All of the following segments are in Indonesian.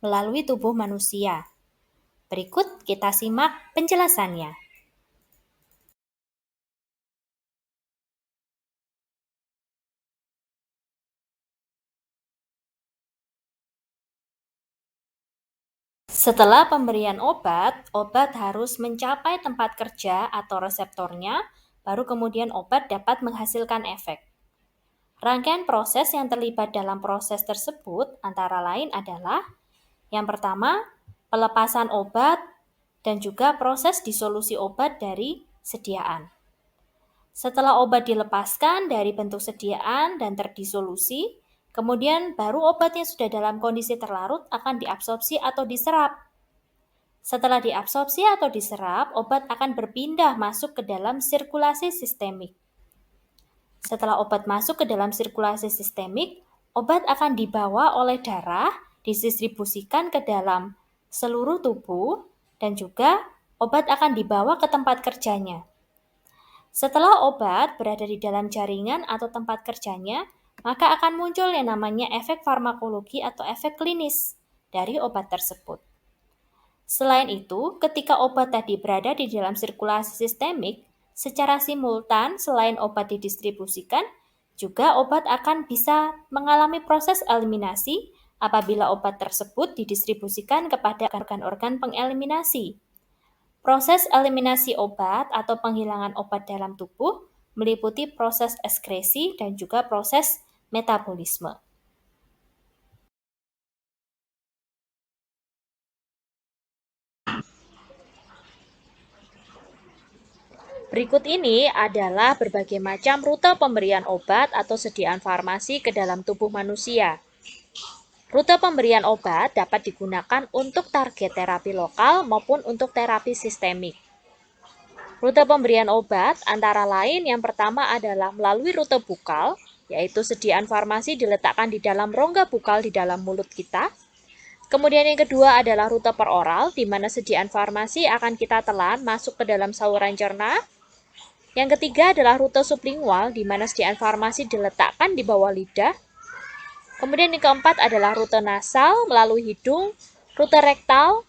melalui tubuh manusia. Berikut kita simak penjelasannya. Setelah pemberian obat, obat harus mencapai tempat kerja atau reseptornya, baru kemudian obat dapat menghasilkan efek. Rangkaian proses yang terlibat dalam proses tersebut antara lain adalah yang pertama, pelepasan obat dan juga proses disolusi obat dari sediaan. Setelah obat dilepaskan dari bentuk sediaan dan terdisolusi, kemudian baru obat yang sudah dalam kondisi terlarut akan diabsorpsi atau diserap. Setelah diabsorpsi atau diserap, obat akan berpindah masuk ke dalam sirkulasi sistemik. Setelah obat masuk ke dalam sirkulasi sistemik, obat akan dibawa oleh darah, didistribusikan ke dalam seluruh tubuh, dan juga obat akan dibawa ke tempat kerjanya. Setelah obat berada di dalam jaringan atau tempat kerjanya, maka akan muncul yang namanya efek farmakologi atau efek klinis dari obat tersebut. Selain itu, ketika obat tadi berada di dalam sirkulasi sistemik, secara simultan selain obat didistribusikan, juga obat akan bisa mengalami proses eliminasi apabila obat tersebut didistribusikan kepada organ-organ pengeliminasi. Proses eliminasi obat atau penghilangan obat dalam tubuh meliputi proses ekskresi dan juga proses metabolisme. Berikut ini adalah berbagai macam rute pemberian obat atau sediaan farmasi ke dalam tubuh manusia. Rute pemberian obat dapat digunakan untuk target terapi lokal maupun untuk terapi sistemik. Rute pemberian obat antara lain yang pertama adalah melalui rute bukal, yaitu sediaan farmasi diletakkan di dalam rongga bukal di dalam mulut kita. Kemudian yang kedua adalah rute peroral, di mana sediaan farmasi akan kita telan masuk ke dalam saluran cerna. Yang ketiga adalah rute sublingual, di mana sediaan farmasi diletakkan di bawah lidah. Kemudian yang keempat adalah rute nasal melalui hidung, rute rektal,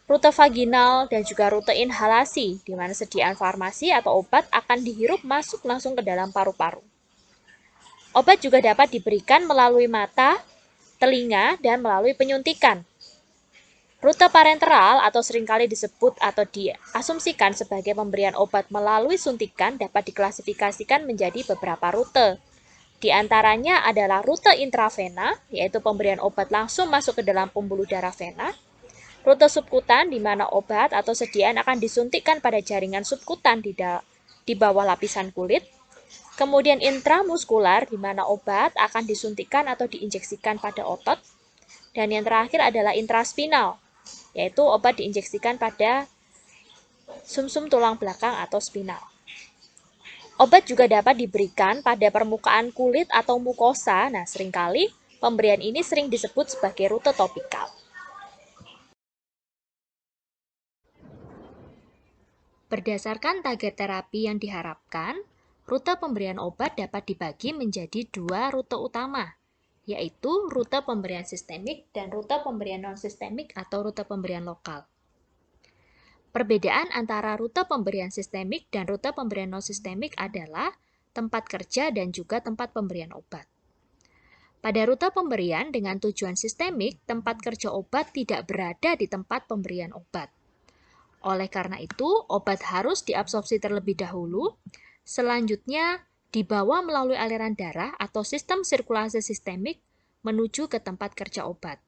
rute vaginal, dan juga rute inhalasi, di mana sediaan farmasi atau obat akan dihirup masuk langsung ke dalam paru-paru. Obat juga dapat diberikan melalui mata, telinga, dan melalui penyuntikan. Rute parenteral atau seringkali disebut atau diasumsikan sebagai pemberian obat melalui suntikan dapat diklasifikasikan menjadi beberapa rute. Di antaranya adalah rute intravena, yaitu pemberian obat langsung masuk ke dalam pembuluh darah vena. Rute subkutan, di mana obat atau sediaan akan disuntikkan pada jaringan subkutan di bawah lapisan kulit. Kemudian intramuskular, di mana obat akan disuntikkan atau diinjeksikan pada otot. Dan yang terakhir adalah intraspinal, yaitu obat diinjeksikan pada sumsum tulang belakang atau spinal. Obat juga dapat diberikan pada permukaan kulit atau mukosa. Nah, seringkali pemberian ini sering disebut sebagai rute topikal. Berdasarkan target terapi yang diharapkan, rute pemberian obat dapat dibagi menjadi dua rute utama, yaitu rute pemberian sistemik dan rute pemberian non-sistemik atau rute pemberian lokal. Perbedaan antara rute pemberian sistemik dan rute pemberian non-sistemik adalah tempat kerja dan juga tempat pemberian obat. Pada rute pemberian dengan tujuan sistemik, tempat kerja obat tidak berada di tempat pemberian obat. Oleh karena itu, obat harus diabsorpsi terlebih dahulu, selanjutnya dibawa melalui aliran darah atau sistem sirkulasi sistemik menuju ke tempat kerja obat.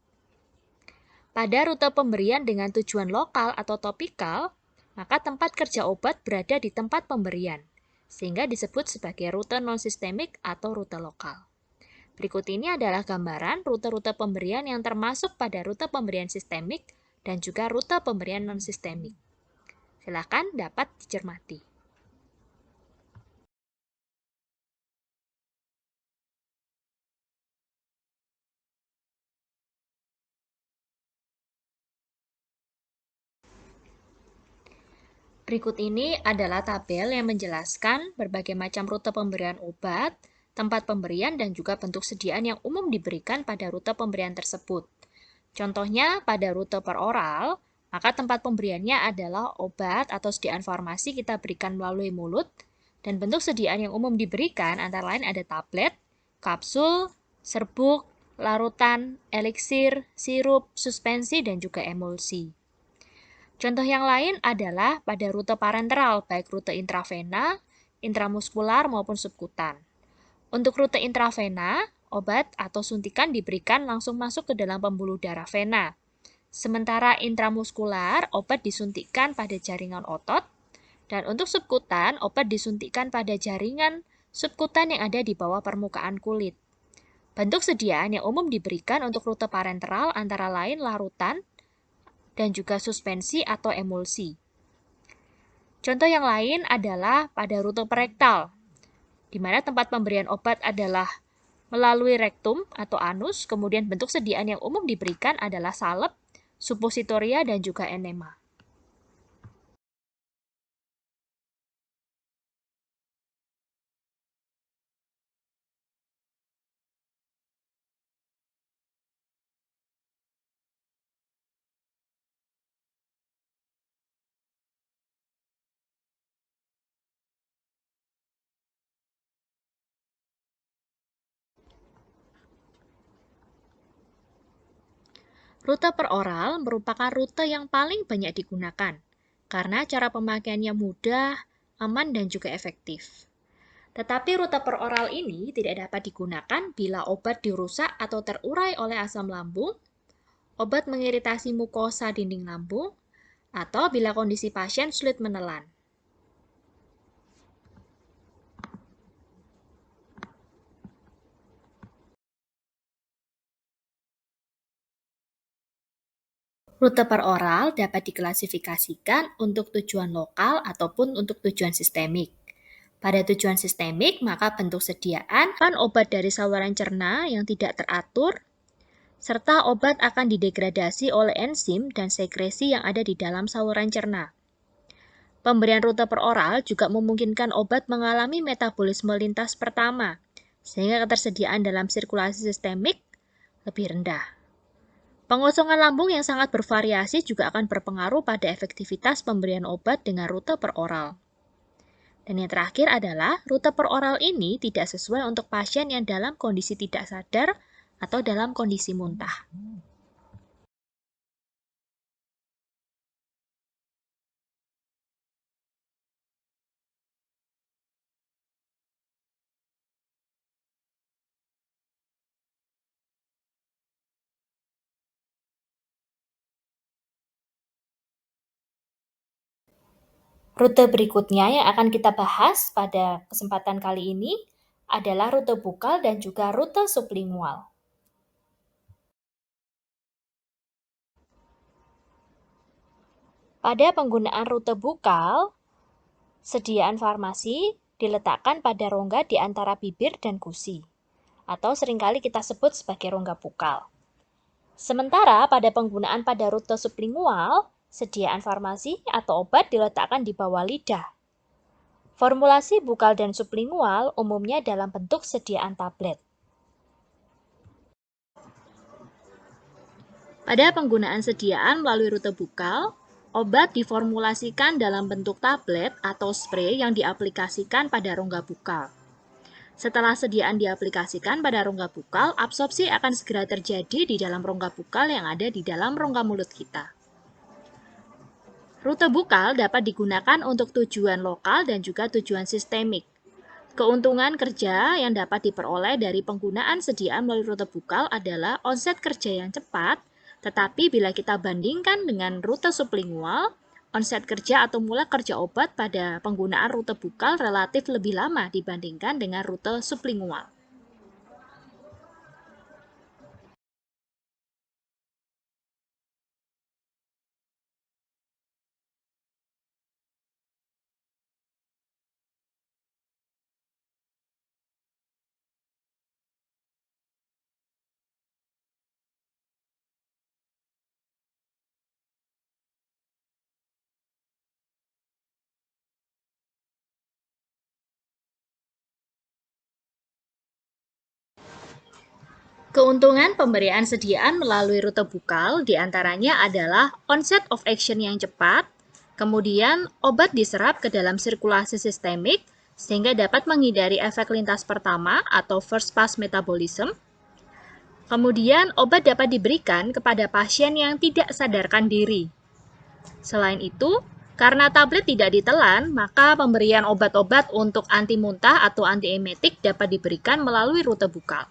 Pada rute pemberian dengan tujuan lokal atau topikal, maka tempat kerja obat berada di tempat pemberian, sehingga disebut sebagai rute non-sistemik atau rute lokal. Berikut ini adalah gambaran rute-rute pemberian yang termasuk pada rute pemberian sistemik dan juga rute pemberian non-sistemik. Silakan dapat dicermati. Berikut ini adalah tabel yang menjelaskan berbagai macam rute pemberian obat, tempat pemberian, dan juga bentuk sediaan yang umum diberikan pada rute pemberian tersebut. Contohnya pada rute peroral, maka tempat pemberiannya adalah obat atau sediaan farmasi kita berikan melalui mulut, dan bentuk sediaan yang umum diberikan antara lain ada tablet, kapsul, serbuk, larutan, eliksir, sirup, suspensi, dan juga emulsi. Contoh yang lain adalah pada rute parenteral, baik rute intravena, intramuskular, maupun subkutan. Untuk rute intravena, obat atau suntikan diberikan langsung masuk ke dalam pembuluh darah vena. Sementara intramuskular, obat disuntikkan pada jaringan otot, dan untuk subkutan, obat disuntikkan pada jaringan subkutan yang ada di bawah permukaan kulit. Bentuk sediaan yang umum diberikan untuk rute parenteral antara lain larutan dan juga suspensi atau emulsi. Contoh yang lain adalah pada rute perektal, di mana tempat pemberian obat adalah melalui rektum atau anus, kemudian bentuk sediaan yang umum diberikan adalah salep, suppositoria, dan juga enema. Rute peroral merupakan rute yang paling banyak digunakan, karena cara pemakaiannya mudah, aman, dan juga efektif. Tetapi rute peroral ini tidak dapat digunakan bila obat dirusak atau terurai oleh asam lambung, obat mengiritasi mukosa dinding lambung, atau bila kondisi pasien sulit menelan. Rute peroral dapat diklasifikasikan untuk tujuan lokal ataupun untuk tujuan sistemik. Pada tujuan sistemik, maka bentuk sediaan kan obat dari saluran cerna yang tidak teratur, serta obat akan didegradasi oleh enzim dan sekresi yang ada di dalam saluran cerna. Pemberian rute peroral juga memungkinkan obat mengalami metabolisme lintas pertama, sehingga ketersediaan dalam sirkulasi sistemik lebih rendah. Pengosongan lambung yang sangat bervariasi juga akan berpengaruh pada efektivitas pemberian obat dengan rute peroral. Dan yang terakhir adalah rute peroral ini tidak sesuai untuk pasien yang dalam kondisi tidak sadar atau dalam kondisi muntah. Rute berikutnya yang akan kita bahas pada kesempatan kali ini adalah rute bukal dan juga rute sublingual. Pada penggunaan rute bukal, sediaan farmasi diletakkan pada rongga di antara bibir dan gusi, atau seringkali kita sebut sebagai rongga bukal. Sementara pada penggunaan pada rute sublingual, sediaan farmasi atau obat diletakkan di bawah lidah. Formulasi bukal dan sublingual umumnya dalam bentuk sediaan tablet. Pada penggunaan sediaan melalui rute bukal, obat diformulasikan dalam bentuk tablet atau spray yang diaplikasikan pada rongga bukal. Setelah sediaan diaplikasikan pada rongga bukal, absorpsi akan segera terjadi di dalam rongga bukal yang ada di dalam rongga mulut kita. Rute bukal dapat digunakan untuk tujuan lokal dan juga tujuan sistemik. Keuntungan kerja yang dapat diperoleh dari penggunaan sediaan melalui rute bukal adalah onset kerja yang cepat, tetapi bila kita bandingkan dengan rute sublingual, onset kerja atau mulai kerja obat pada penggunaan rute bukal relatif lebih lama dibandingkan dengan rute sublingual. Keuntungan pemberian sediaan melalui rute bukal diantaranya adalah onset of action yang cepat, kemudian obat diserap ke dalam sirkulasi sistemik sehingga dapat menghindari efek lintas pertama atau first pass metabolism. Kemudian obat dapat diberikan kepada pasien yang tidak sadarkan diri. Selain itu, karena tablet tidak ditelan, maka pemberian obat-obat untuk anti muntah atau antiemetik dapat diberikan melalui rute bukal.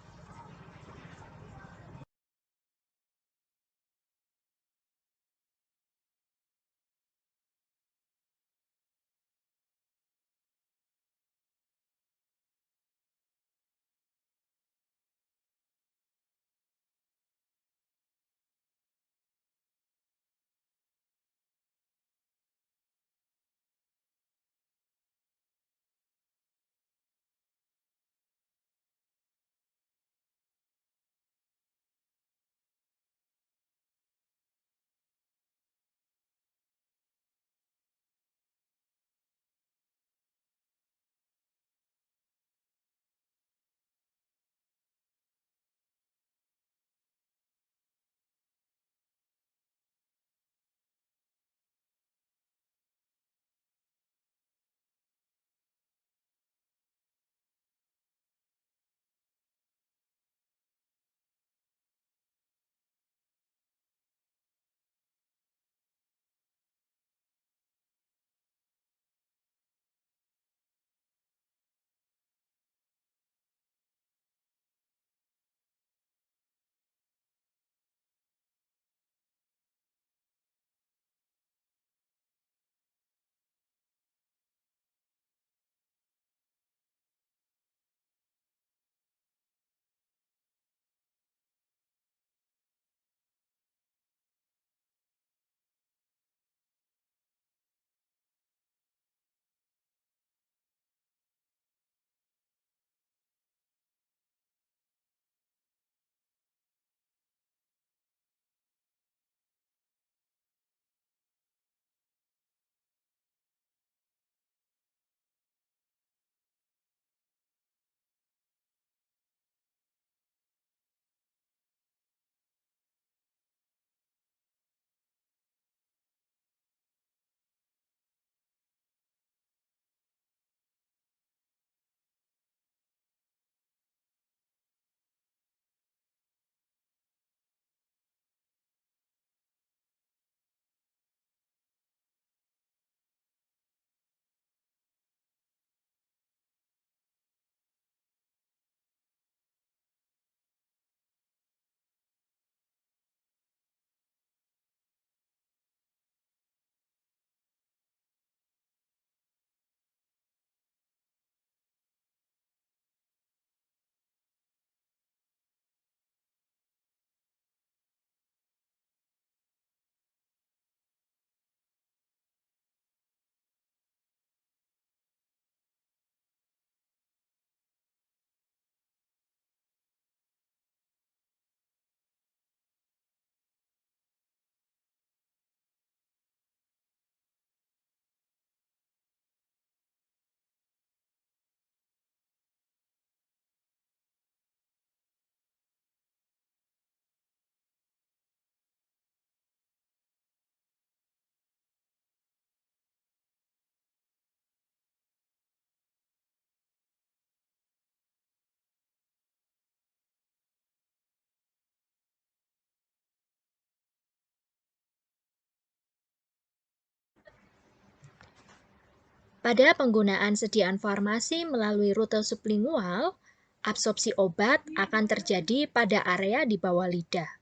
Pada penggunaan sediaan farmasi melalui rute sublingual, absorpsi obat akan terjadi pada area di bawah lidah.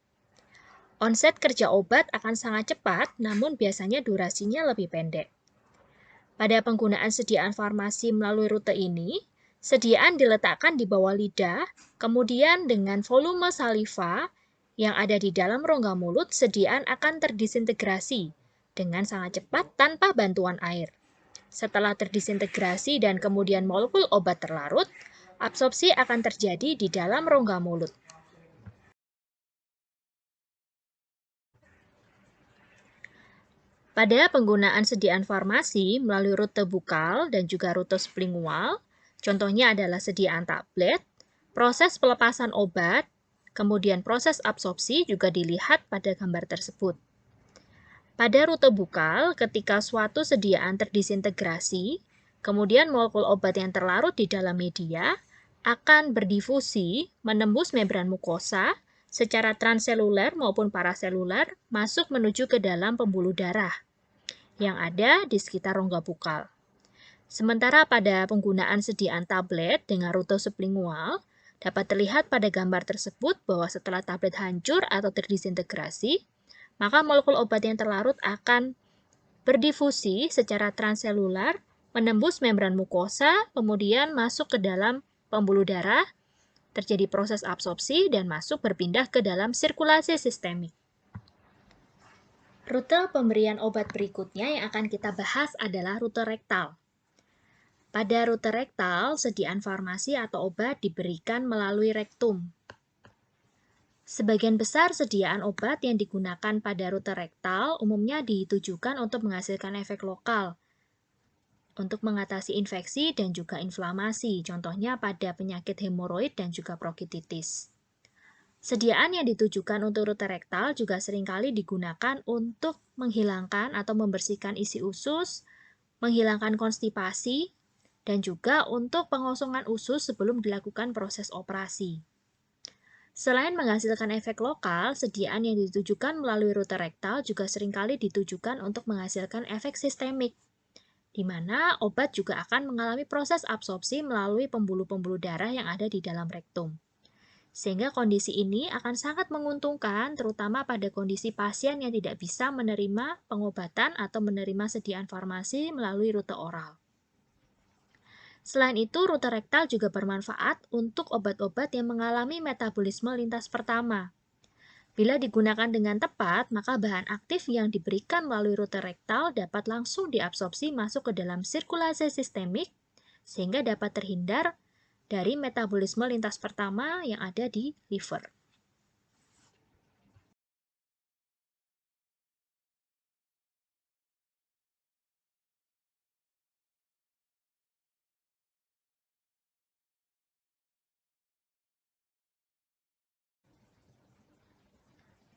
Onset kerja obat akan sangat cepat, namun biasanya durasinya lebih pendek. Pada penggunaan sediaan farmasi melalui rute ini, sediaan diletakkan di bawah lidah, kemudian dengan volume saliva yang ada di dalam rongga mulut, sediaan akan terdisintegrasi dengan sangat cepat tanpa bantuan air. Setelah terdisintegrasi dan kemudian molekul obat terlarut, absorpsi akan terjadi di dalam rongga mulut. Pada penggunaan sediaan farmasi melalui rute bukal dan juga rute sublingual, contohnya adalah sediaan tablet, proses pelepasan obat, Kemudian proses absorpsi juga dilihat pada gambar tersebut. Pada rute bukal, ketika suatu sediaan terdisintegrasi, kemudian molekul obat yang terlarut di dalam media akan berdifusi menembus membran mukosa secara transseluler maupun paraseluler masuk menuju ke dalam pembuluh darah yang ada di sekitar rongga bukal. Sementara pada penggunaan sediaan tablet dengan rute sublingual, dapat terlihat pada gambar tersebut bahwa setelah tablet hancur atau terdisintegrasi, maka molekul obat yang terlarut akan berdifusi secara transseluler, menembus membran mukosa, kemudian masuk ke dalam pembuluh darah, terjadi proses absorpsi, dan masuk berpindah ke dalam sirkulasi sistemik. Rute pemberian obat berikutnya yang akan kita bahas adalah rute rektal. Pada rute rektal, sediaan farmasi atau obat diberikan melalui rektum. Sebagian besar sediaan obat yang digunakan pada rute rektal umumnya ditujukan untuk menghasilkan efek lokal, untuk mengatasi infeksi dan juga inflamasi, contohnya pada penyakit hemoroid dan juga bronkitis. Sediaan yang ditujukan untuk rute rektal juga seringkali digunakan untuk menghilangkan atau membersihkan isi usus, menghilangkan konstipasi, dan juga untuk pengosongan usus sebelum dilakukan proses operasi. Selain menghasilkan efek lokal, sediaan yang ditujukan melalui rute rektal juga seringkali ditujukan untuk menghasilkan efek sistemik, di mana obat juga akan mengalami proses absorpsi melalui pembuluh-pembuluh darah yang ada di dalam rektum. Sehingga kondisi ini akan sangat menguntungkan, terutama pada kondisi pasien yang tidak bisa menerima pengobatan atau menerima sediaan farmasi melalui rute oral. Selain itu, rute rektal juga bermanfaat untuk obat-obat yang mengalami metabolisme lintas pertama. Bila digunakan dengan tepat, maka bahan aktif yang diberikan melalui rute rektal dapat langsung diabsorpsi masuk ke dalam sirkulasi sistemik, sehingga dapat terhindar dari metabolisme lintas pertama yang ada di liver.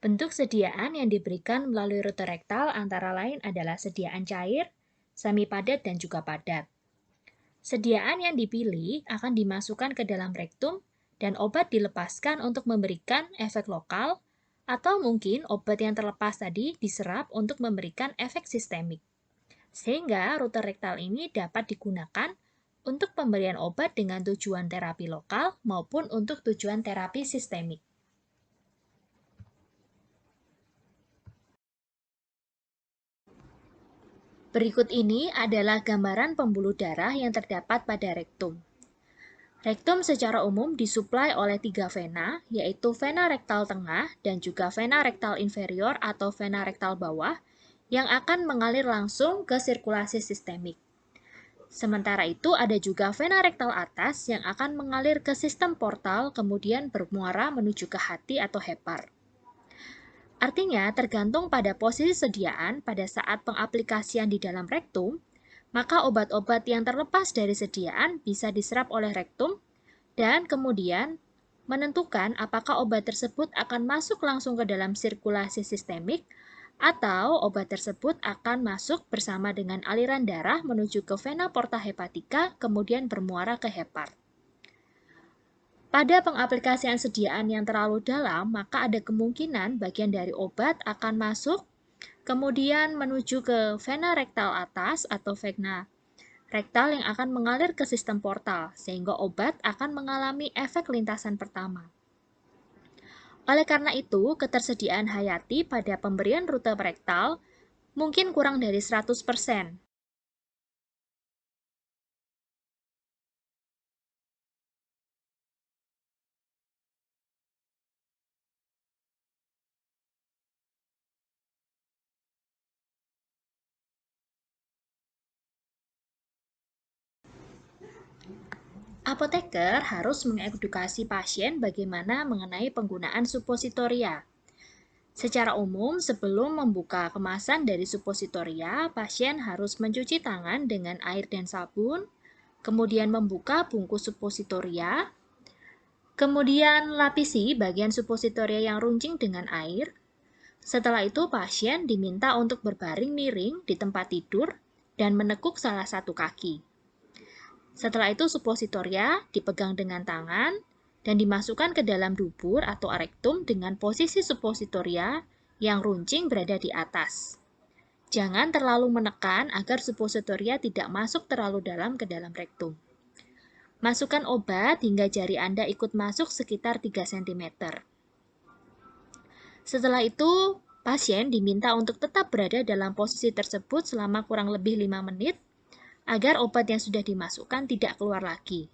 Bentuk sediaan yang diberikan melalui rute rektal antara lain adalah sediaan cair, semi padat, dan juga padat. Sediaan yang dipilih akan dimasukkan ke dalam rektum dan obat dilepaskan untuk memberikan efek lokal, atau mungkin obat yang terlepas tadi diserap untuk memberikan efek sistemik. Sehingga rute rektal ini dapat digunakan untuk pemberian obat dengan tujuan terapi lokal maupun untuk tujuan terapi sistemik. Berikut ini adalah gambaran pembuluh darah yang terdapat pada rektum. Rektum secara umum disuplai oleh 3 vena, yaitu vena rektal tengah dan juga vena rektal inferior atau vena rektal bawah, yang akan mengalir langsung ke sirkulasi sistemik. Sementara itu ada juga vena rektal atas yang akan mengalir ke sistem portal, kemudian bermuara menuju ke hati atau hepar. Artinya, tergantung pada posisi sediaan pada saat pengaplikasian di dalam rektum, maka obat-obat yang terlepas dari sediaan bisa diserap oleh rektum dan kemudian menentukan apakah obat tersebut akan masuk langsung ke dalam sirkulasi sistemik atau obat tersebut akan masuk bersama dengan aliran darah menuju ke vena porta hepatica kemudian bermuara ke hepar. Pada pengaplikasian sediaan yang terlalu dalam, maka ada kemungkinan bagian dari obat akan masuk, kemudian menuju ke vena rektal atas atau vena rektal yang akan mengalir ke sistem portal, sehingga obat akan mengalami efek lintasan pertama. Oleh karena itu, ketersediaan hayati pada pemberian rute rektal mungkin kurang dari 100%. Apoteker harus mengedukasi pasien bagaimana mengenai penggunaan suppositoria. Secara umum, sebelum membuka kemasan dari suppositoria, pasien harus mencuci tangan dengan air dan sabun, kemudian membuka bungkus suppositoria, Kemudian lapisi bagian suppositoria yang runcing dengan air. Setelah itu pasien diminta untuk berbaring miring di tempat tidur dan menekuk salah satu kaki. Setelah itu suppositoria dipegang dengan tangan dan dimasukkan ke dalam dubur atau rektum dengan posisi suppositoria yang runcing berada di atas. Jangan terlalu menekan agar suppositoria tidak masuk terlalu dalam ke dalam rektum. Masukkan obat hingga jari Anda ikut masuk sekitar 3 cm. Setelah itu, pasien diminta untuk tetap berada dalam posisi tersebut selama kurang lebih 5 menit agar obat yang sudah dimasukkan tidak keluar lagi.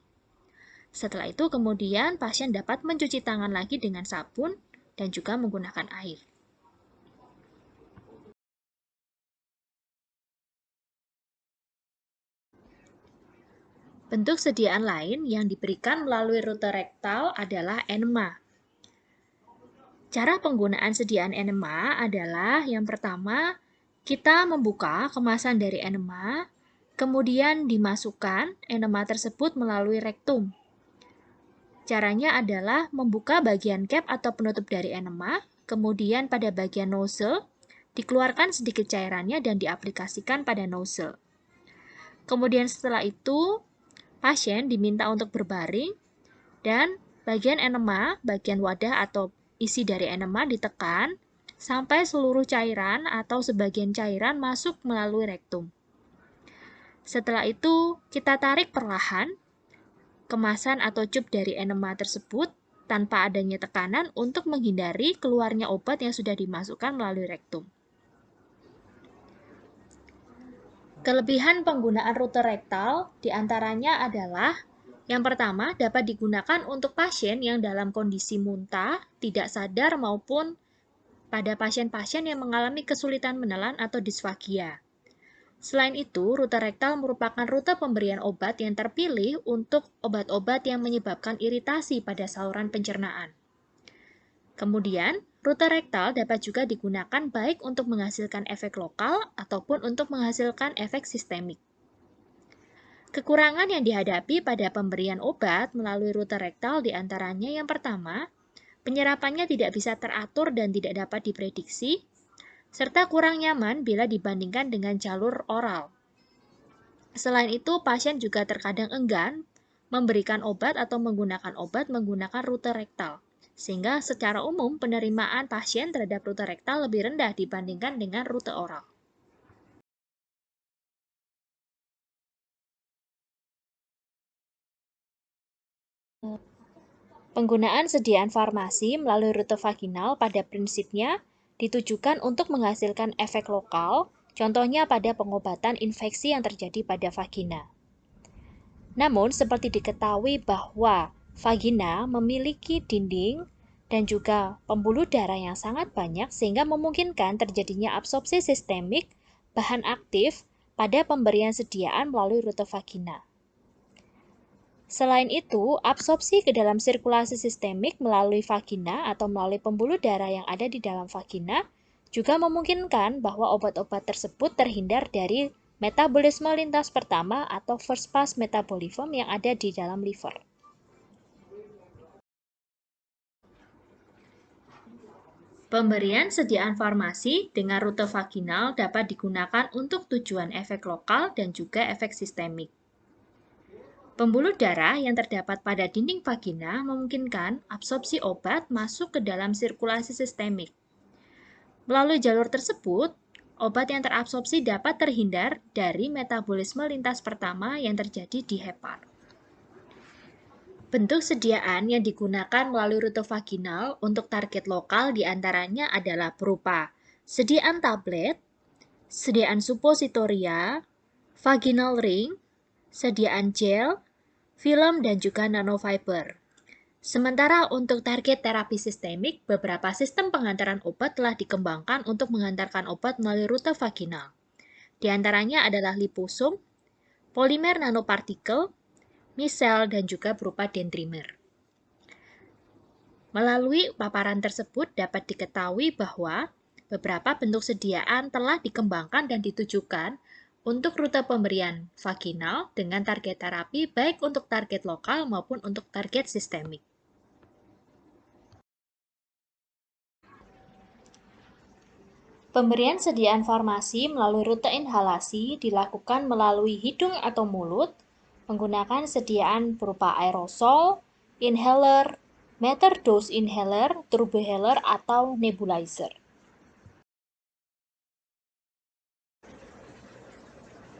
Setelah itu kemudian pasien dapat mencuci tangan lagi dengan sabun dan juga menggunakan air. Bentuk sediaan lain yang diberikan melalui rute rektal adalah enema. Cara penggunaan sediaan enema adalah yang pertama, kita membuka kemasan dari enema, kemudian dimasukkan enema tersebut melalui rektum. Caranya adalah membuka bagian cap atau penutup dari enema, kemudian pada bagian nozzle, dikeluarkan sedikit cairannya dan diaplikasikan pada nozzle. Kemudian setelah itu, pasien diminta untuk berbaring dan bagian enema, bagian wadah atau isi dari enema ditekan sampai seluruh cairan atau sebagian cairan masuk melalui rektum. Setelah itu, kita tarik perlahan kemasan atau cup dari enema tersebut tanpa adanya tekanan untuk menghindari keluarnya obat yang sudah dimasukkan melalui rektum. Kelebihan penggunaan rute rektal diantaranya adalah yang pertama dapat digunakan untuk pasien yang dalam kondisi muntah, tidak sadar maupun pada pasien-pasien yang mengalami kesulitan menelan atau disfagia. Selain itu, rute rektal merupakan rute pemberian obat yang terpilih untuk obat-obat yang menyebabkan iritasi pada saluran pencernaan. Kemudian, rute rektal dapat juga digunakan baik untuk menghasilkan efek lokal ataupun untuk menghasilkan efek sistemik. Kekurangan yang dihadapi pada pemberian obat melalui rute rektal diantaranya yang pertama, penyerapannya tidak bisa teratur dan tidak dapat diprediksi, serta kurang nyaman bila dibandingkan dengan jalur oral. Selain itu, pasien juga terkadang enggan memberikan obat atau menggunakan obat menggunakan rute rektal, sehingga secara umum penerimaan pasien terhadap rute rektal lebih rendah dibandingkan dengan rute oral. Penggunaan sediaan farmasi melalui rute vaginal pada prinsipnya ditujukan untuk menghasilkan efek lokal, contohnya pada pengobatan infeksi yang terjadi pada vagina. Namun, seperti diketahui bahwa vagina memiliki dinding dan juga pembuluh darah yang sangat banyak sehingga memungkinkan terjadinya absorpsi sistemik bahan aktif pada pemberian sediaan melalui rute vagina. Selain itu, absorpsi ke dalam sirkulasi sistemik melalui vagina atau melalui pembuluh darah yang ada di dalam vagina juga memungkinkan bahwa obat-obat tersebut terhindar dari metabolisme lintas pertama atau first pass metabolism yang ada di dalam liver. Pemberian sediaan farmasi dengan rute vaginal dapat digunakan untuk tujuan efek lokal dan juga efek sistemik. Pembuluh darah yang terdapat pada dinding vagina memungkinkan absorpsi obat masuk ke dalam sirkulasi sistemik. Melalui jalur tersebut, obat yang terabsorpsi dapat terhindar dari metabolisme lintas pertama yang terjadi di hepar. Bentuk sediaan yang digunakan melalui rute vaginal untuk target lokal diantaranya adalah berupa sediaan tablet, sediaan suppositoria, vaginal ring, sediaan gel, film, dan juga nanofiber. Sementara untuk target terapi sistemik, beberapa sistem pengantaran obat telah dikembangkan untuk mengantarkan obat melalui rute vaginal. Di antaranya adalah liposom, polimer nanopartikel, misel, dan juga berupa dendrimer. Melalui paparan tersebut dapat diketahui bahwa beberapa bentuk sediaan telah dikembangkan dan ditujukan untuk rute pemberian vaginal dengan target terapi baik untuk target lokal maupun untuk target sistemik. Pemberian sediaan farmasi melalui rute inhalasi dilakukan melalui hidung atau mulut menggunakan sediaan berupa aerosol, inhaler, metered dose inhaler, turbohaler, atau nebulizer.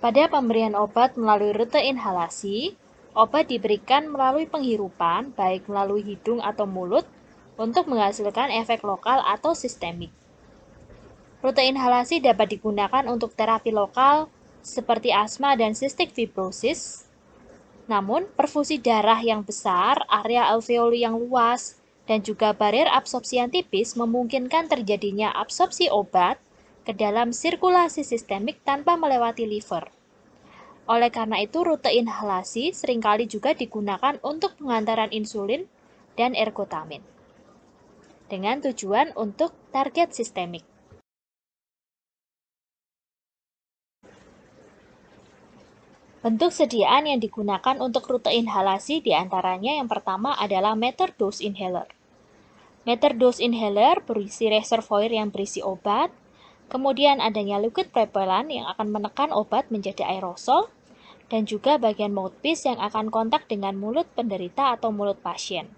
Pada pemberian obat melalui rute inhalasi, obat diberikan melalui penghirupan, baik melalui hidung atau mulut, untuk menghasilkan efek lokal atau sistemik. Rute inhalasi dapat digunakan untuk terapi lokal seperti asma dan cystic fibrosis. Namun, perfusi darah yang besar, area alveoli yang luas, dan juga barier absorpsi yang tipis memungkinkan terjadinya absorpsi obat ke dalam sirkulasi sistemik tanpa melewati liver. Oleh karena itu, rute inhalasi seringkali juga digunakan untuk pengantaran insulin dan ergotamin dengan tujuan untuk target sistemik. Bentuk sediaan yang digunakan untuk rute inhalasi diantaranya yang pertama adalah metered dose inhaler. Metered dose inhaler berisi reservoir yang berisi obat, kemudian adanya liquid propellant yang akan menekan obat menjadi aerosol, dan juga bagian mouthpiece yang akan kontak dengan mulut penderita atau mulut pasien.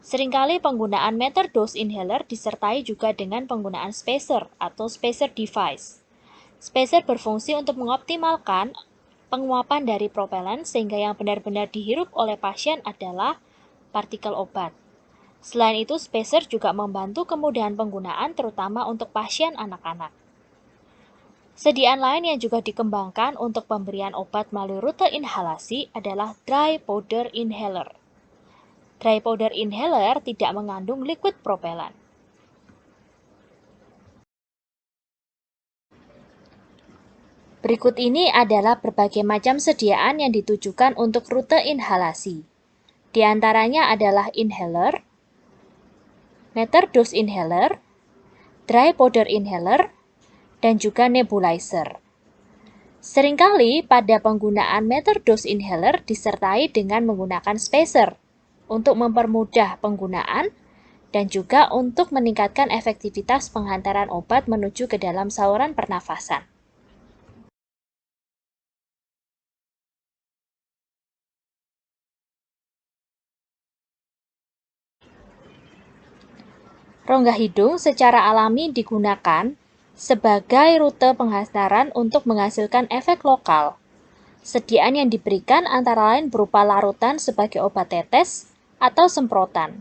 Seringkali penggunaan metered dose inhaler disertai juga dengan penggunaan spacer atau spacer device. Spacer berfungsi untuk mengoptimalkan penguapan dari propellan sehingga yang benar-benar dihirup oleh pasien adalah partikel obat. Selain itu, spacer juga membantu kemudahan penggunaan terutama untuk pasien anak-anak. Sediaan lain yang juga dikembangkan untuk pemberian obat melalui rute inhalasi adalah dry powder inhaler. Dry powder inhaler tidak mengandung liquid propellant. Berikut ini adalah berbagai macam sediaan yang ditujukan untuk rute inhalasi. Di antaranya adalah inhaler, metered dose inhaler, dry powder inhaler, dan juga nebulizer. Seringkali pada penggunaan metered dose inhaler disertai dengan menggunakan spacer untuk mempermudah penggunaan dan juga untuk meningkatkan efektivitas penghantaran obat menuju ke dalam saluran pernafasan. Rongga hidung secara alami digunakan sebagai rute penghantaran untuk menghasilkan efek lokal. Sediaan yang diberikan antara lain berupa larutan sebagai obat tetes atau semprotan.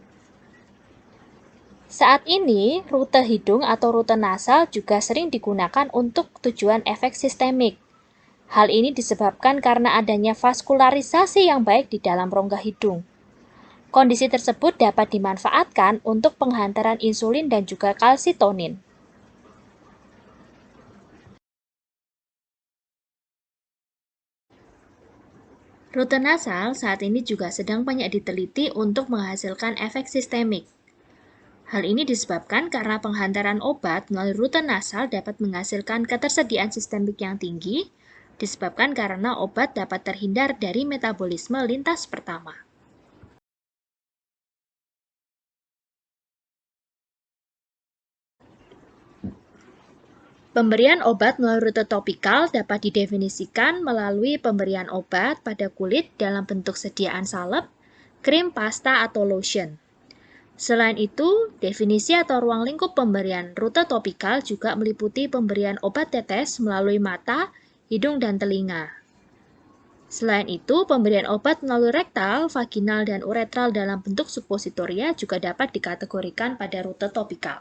Saat ini, rute hidung atau rute nasal juga sering digunakan untuk tujuan efek sistemik. Hal ini disebabkan karena adanya vaskularisasi yang baik di dalam rongga hidung. Kondisi tersebut dapat dimanfaatkan untuk penghantaran insulin dan juga kalsitonin. Rute nasal saat ini juga sedang banyak diteliti untuk menghasilkan efek sistemik. Hal ini disebabkan karena penghantaran obat melalui rute nasal dapat menghasilkan ketersediaan sistemik yang tinggi, disebabkan karena obat dapat terhindar dari metabolisme lintas pertama. Pemberian obat melalui rute topikal dapat didefinisikan melalui pemberian obat pada kulit dalam bentuk sediaan salep, krim, pasta, atau lotion. Selain itu, definisi atau ruang lingkup pemberian rute topikal juga meliputi pemberian obat tetes melalui mata, hidung, dan telinga. Selain itu, pemberian obat melalui rektal, vaginal, dan uretral dalam bentuk suppositoria juga dapat dikategorikan pada rute topikal.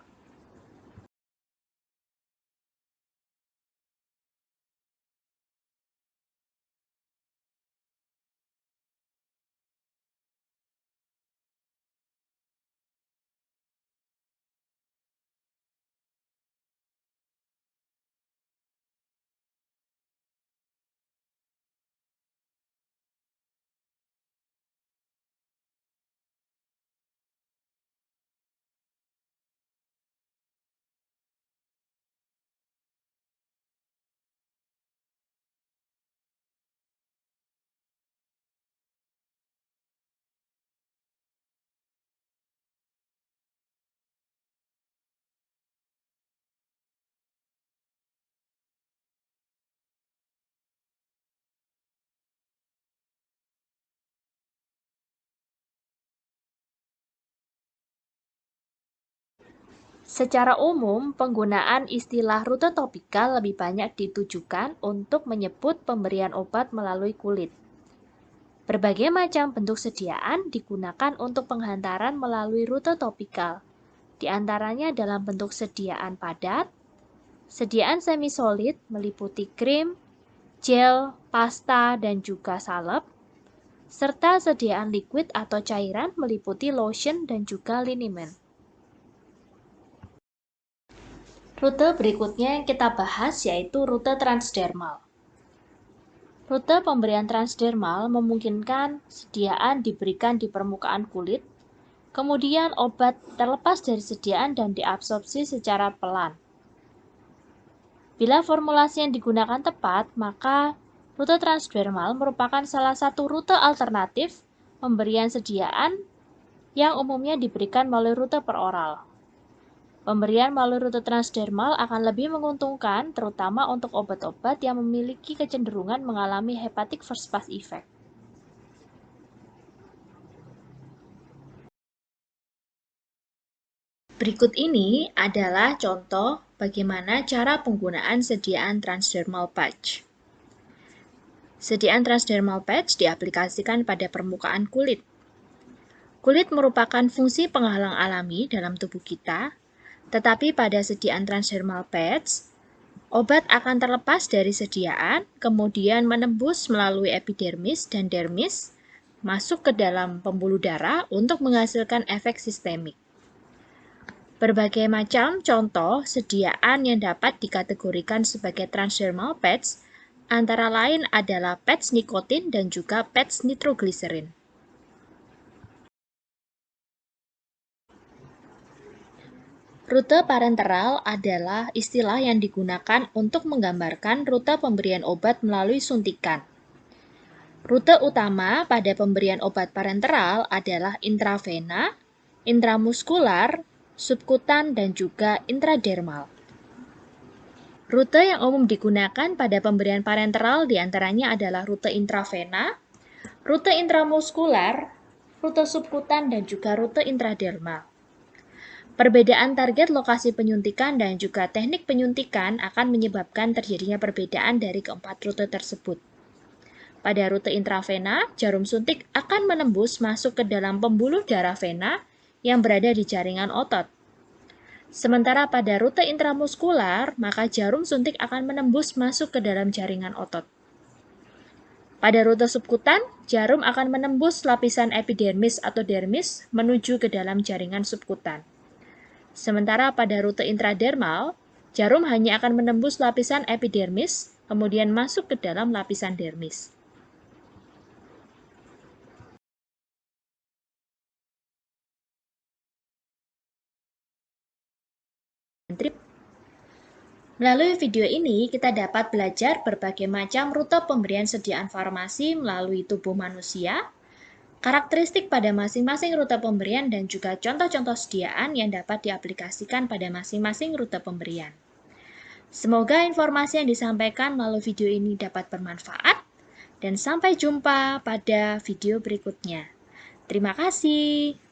Secara umum, penggunaan istilah rute topikal lebih banyak ditujukan untuk menyebut pemberian obat melalui kulit. Berbagai macam bentuk sediaan digunakan untuk penghantaran melalui rute topikal, di antaranya dalam bentuk sediaan padat, sediaan semi-solid meliputi krim, gel, pasta, dan juga salep, serta sediaan liquid atau cairan meliputi lotion dan juga liniment. Rute berikutnya yang kita bahas yaitu rute transdermal. Rute pemberian transdermal memungkinkan sediaan diberikan di permukaan kulit, kemudian obat terlepas dari sediaan dan diabsorpsi secara pelan. Bila formulasi yang digunakan tepat, maka rute transdermal merupakan salah satu rute alternatif pemberian sediaan yang umumnya diberikan melalui rute peroral. Pemberian melalui rute transdermal akan lebih menguntungkan, terutama untuk obat-obat yang memiliki kecenderungan mengalami hepatic first pass effect. Berikut ini adalah contoh bagaimana cara penggunaan sediaan transdermal patch. Sediaan transdermal patch diaplikasikan pada permukaan kulit. Kulit merupakan fungsi penghalang alami dalam tubuh kita, tetapi pada sediaan transdermal patch, obat akan terlepas dari sediaan, kemudian menembus melalui epidermis dan dermis, masuk ke dalam pembuluh darah untuk menghasilkan efek sistemik. Berbagai macam contoh sediaan yang dapat dikategorikan sebagai transdermal patch, antara lain adalah patch nikotin dan juga patch nitrogliserin. Rute parenteral adalah istilah yang digunakan untuk menggambarkan rute pemberian obat melalui suntikan. Rute utama pada pemberian obat parenteral adalah intravena, intramuskular, subkutan, dan juga intradermal. Rute yang umum digunakan pada pemberian parenteral diantaranya adalah rute intravena, rute intramuskular, rute subkutan, dan juga rute intradermal. Perbedaan target lokasi penyuntikan dan juga teknik penyuntikan akan menyebabkan terjadinya perbedaan dari keempat rute tersebut. Pada rute intravena, jarum suntik akan menembus masuk ke dalam pembuluh darah vena yang berada di jaringan otot. Sementara pada rute intramuskular, maka jarum suntik akan menembus masuk ke dalam jaringan otot. Pada rute subkutan, jarum akan menembus lapisan epidermis atau dermis menuju ke dalam jaringan subkutan. Sementara pada rute intradermal, jarum hanya akan menembus lapisan epidermis, kemudian masuk ke dalam lapisan dermis. Melalui video ini, kita dapat belajar berbagai macam rute pemberian sediaan farmasi melalui tubuh manusia, karakteristik pada masing-masing rute pemberian, dan juga contoh-contoh sediaan yang dapat diaplikasikan pada masing-masing rute pemberian. Semoga informasi yang disampaikan melalui video ini dapat bermanfaat, dan sampai jumpa pada video berikutnya. Terima kasih.